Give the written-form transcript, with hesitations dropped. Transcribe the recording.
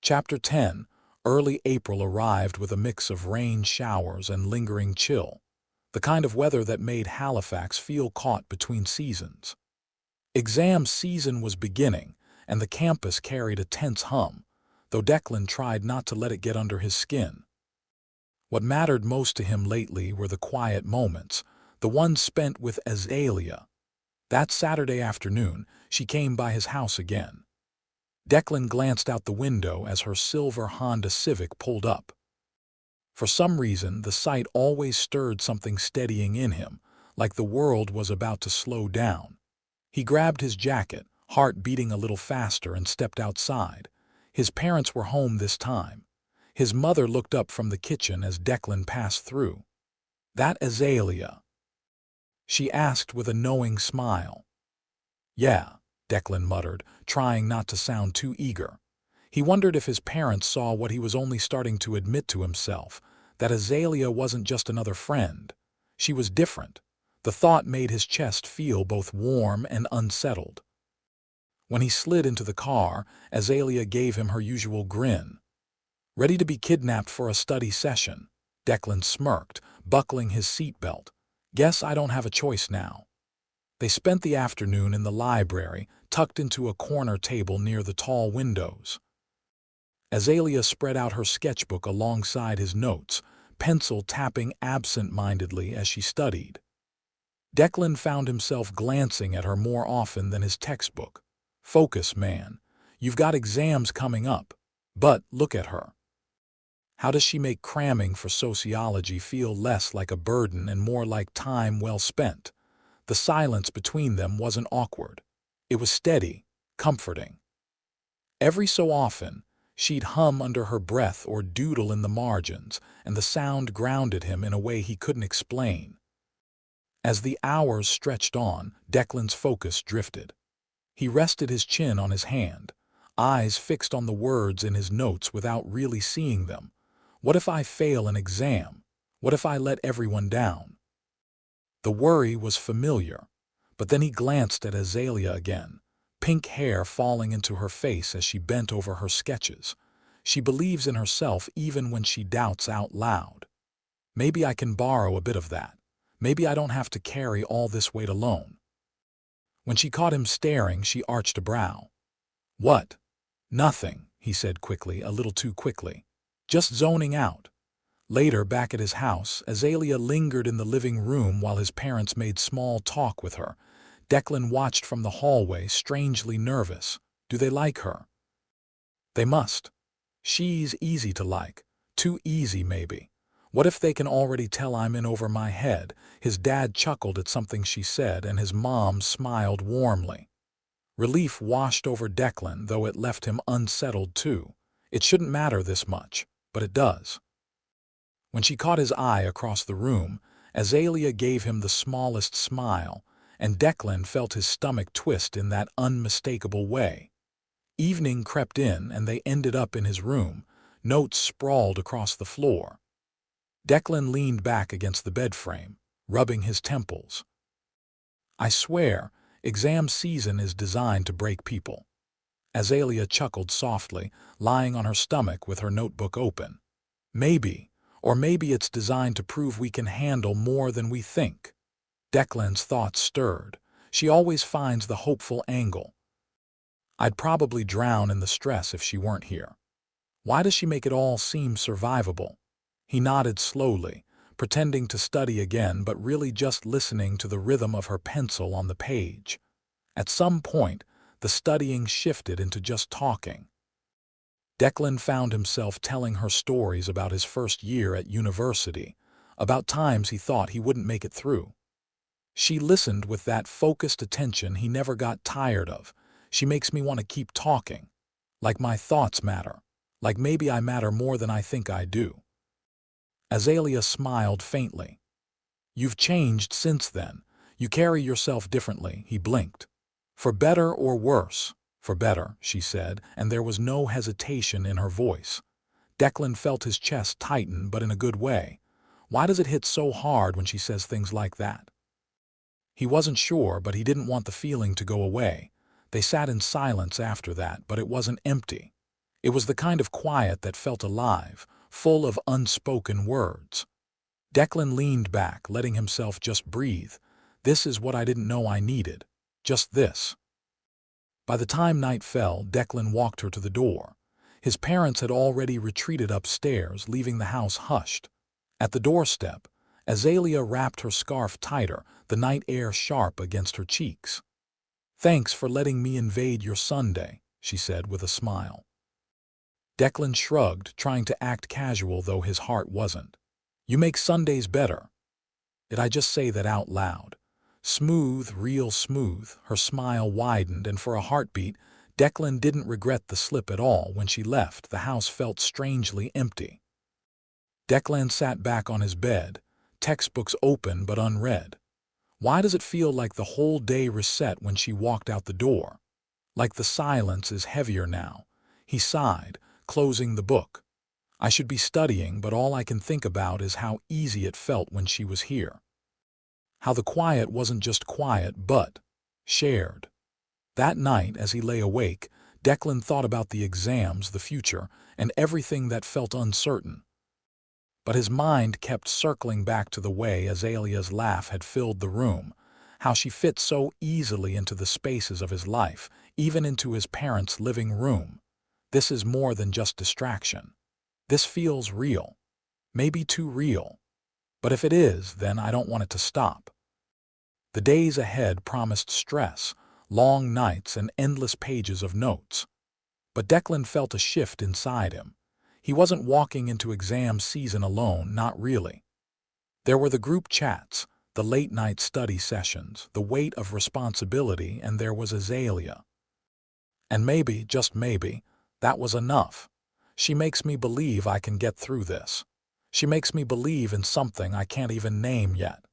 Chapter 10. Early April arrived with a mix of rain showers and lingering chill, the kind of weather that made Halifax feel caught between seasons. Exam season was beginning, and the campus carried a tense hum, though Declan tried not to let it get under his skin. What mattered most to him lately were the quiet moments, the ones spent with Azalea. That Saturday afternoon, she came by his house again. Declan glanced out the window as her silver Honda Civic pulled up. For some reason, the sight always stirred something steadying in him, like the world was about to slow down. He grabbed his jacket, heart beating a little faster, and stepped outside. His parents were home this time. His mother looked up from the kitchen as Declan passed through. "That Azalea?" she asked with a knowing smile. "Yeah," Declan muttered, trying not to sound too eager. He wondered if his parents saw what he was only starting to admit to himself, that Azalea wasn't just another friend. She was different. The thought made his chest feel both warm and unsettled. When he slid into the car, Azalea gave him her usual grin. "Ready to be kidnapped for a study session?" Declan smirked, buckling his seatbelt. "Guess I don't have a choice now." They spent the afternoon in the library, tucked into a corner table near the tall windows. Azalea spread out her sketchbook alongside his notes, pencil tapping absent-mindedly as she studied. Declan found himself glancing at her more often than his textbook. "Focus, man. You've got exams coming up. But look at her. How does she make cramming for sociology feel less like a burden and more like time well spent?" The silence between them wasn't awkward. It was steady, comforting. Every so often, she'd hum under her breath or doodle in the margins, and the sound grounded him in a way he couldn't explain. As the hours stretched on, Declan's focus drifted. He rested his chin on his hand, eyes fixed on the words in his notes without really seeing them. What if I fail an exam? What if I let everyone down? The worry was familiar, but then he glanced at Azalea again, pink hair falling into her face as she bent over her sketches. She believes in herself even when she doubts out loud. Maybe I can borrow a bit of that. Maybe I don't have to carry all this weight alone. When she caught him staring, she arched a brow. "What?" "Nothing," he said quickly, a little too quickly. "Just zoning out." Later, back at his house, Azalea lingered in the living room while his parents made small talk with her. Declan watched from the hallway, strangely nervous. Do they like her? They must. She's easy to like. Too easy, maybe. What if they can already tell I'm in over my head? His dad chuckled at something she said, and his mom smiled warmly. Relief washed over Declan, though it left him unsettled too. It shouldn't matter this much, but it does. When she caught his eye across the room, Azalea gave him the smallest smile, and Declan felt his stomach twist in that unmistakable way. Evening crept in, and they ended up in his room, notes sprawled across the floor. Declan leaned back against the bed frame, rubbing his temples. "I swear, exam season is designed to break people." Azalea chuckled softly, lying on her stomach with her notebook open. "Maybe. Or maybe it's designed to prove we can handle more than we think." Declan's thoughts stirred. She always finds the hopeful angle. "I'd probably drown in the stress if she weren't here. Why does she make it all seem survivable?" He nodded slowly, pretending to study again but really just listening to the rhythm of her pencil on the page. At some point, the studying shifted into just talking. Declan found himself telling her stories about his first year at university, about times he thought he wouldn't make it through. She listened with that focused attention he never got tired of. "She makes me want to keep talking. Like my thoughts matter. Like maybe I matter more than I think I do." Azalea smiled faintly. "You've changed since then. You carry yourself differently," he blinked. "For better or worse?" "For better," she said, and there was no hesitation in her voice. Declan felt his chest tighten, but in a good way. Why does it hit so hard when she says things like that? He wasn't sure, but he didn't want the feeling to go away. They sat in silence after that, but it wasn't empty. It was the kind of quiet that felt alive, full of unspoken words. Declan leaned back, letting himself just breathe. This is what I didn't know I needed. Just this. By the time night fell, Declan walked her to the door. His parents had already retreated upstairs, leaving the house hushed. At the doorstep, Azalea wrapped her scarf tighter, the night air sharp against her cheeks. "Thanks for letting me invade your Sunday," she said with a smile. Declan shrugged, trying to act casual though his heart wasn't. "You make Sundays better." Did I just say that out loud? Smooth, real smooth, her smile widened, and for a heartbeat, Declan didn't regret the slip at all. When she left, the house felt strangely empty. Declan sat back on his bed, textbooks open but unread. Why does it feel like the whole day reset when she walked out the door? Like the silence is heavier now. He sighed, closing the book. I should be studying, but all I can think about is how easy it felt when she was here. How the quiet wasn't just quiet, but shared. That night, as he lay awake, Declan thought about the exams, the future, and everything that felt uncertain. But his mind kept circling back to the way Azalea's laugh had filled the room, how she fit so easily into the spaces of his life, even into his parents' living room. This is more than just distraction. This feels real. Maybe too real. But if it is, then I don't want it to stop. The days ahead promised stress, long nights and endless pages of notes. But Declan felt a shift inside him. He wasn't walking into exam season alone, not really. There were the group chats, the late-night study sessions, the weight of responsibility, and there was Azalea. And maybe, just maybe, that was enough. She makes me believe I can get through this. She makes me believe in something I can't even name yet.